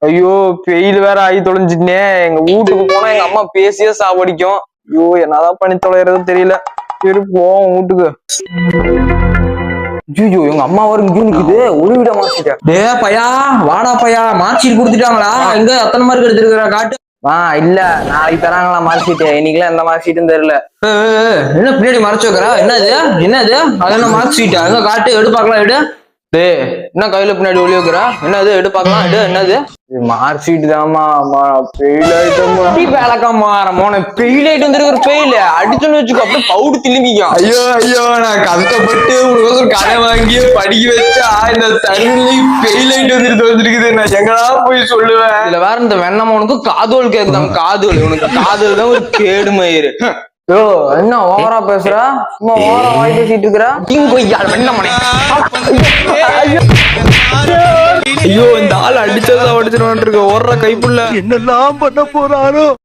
ஐயோ பெயில் வேற ஆகி தொலைஞ்சிட்டே. எங்க வீட்டுக்கு போனா எங்க அம்மா பேசியே சாவடிக்கும். ஐயோ என்னதான் பண்ணி தொலைறது தெரியல. சரி போவோம் வீட்டுக்கு. ஐயோ எங்க அம்மா வர இங்கே நிக்குது. ஒரு விட மாத்திட்டா. டே பையா வாடா பையா, மார்க் ஷீட் கொடுத்துட்டாங்களா? எங்க எத்தனை மார்க் எடுத்துருக்கிற காட்டு. இல்ல நாளைக்கு தராங்களா மார்க் ஷீட். இன்னைக்குலாம் எந்த மார்க் ஷீட்டும் தெரியல. என்ன பின்னாடி மறைச்சு வைக்கிறா? என்னது என்னது? அது என்ன மார்க் ஷீட்டா? எங்க காட்டு, எடு பாக்கலாம், எடு. டே என்ன கையில பின்னாடி ஒளி வைக்கிறா? என்னது எடு பாக்கலாம், எடு. என்னது மார்க் ஷீட் தாமா. பெயில் ஆயிட்டோமா. வேலைக்காம பெயில் ஆயிட்டு வந்துருக்கிற பெயில் அடிச்சுன்னு வச்சுக்கோ, அப்படியே பவுடு திலுமிக்கும். ஐயோ ஐயோ நான் கஷ்டப்பட்டு உங்களுக்கு கடை வாங்கி படிக்க வச்சா இந்த தண்ணி பெயில் ஆயிட்டு வந்துருக்குது. நான் எங்கடா போய் சொல்லுவேன்? இதுல வேற இந்த வெண்ணமோனுக்கு காதோல் கேக்குதாம். காதோல் உனக்கு காதோல் தான் ஒரு கேடு மயிறு. யோ என்ன ஓவரா பேசுற? சும்மா ஓவரா வாய் பேசிட்டு இருக்கிறா. வெண்ணமோனே ஐயோ இந்த ஆள் அடிச்சதா அடிச்சிருவான் இருக்க. ஓடுற கைப்புள்ள என்னெல்லாம் பண்ண போறாரோ.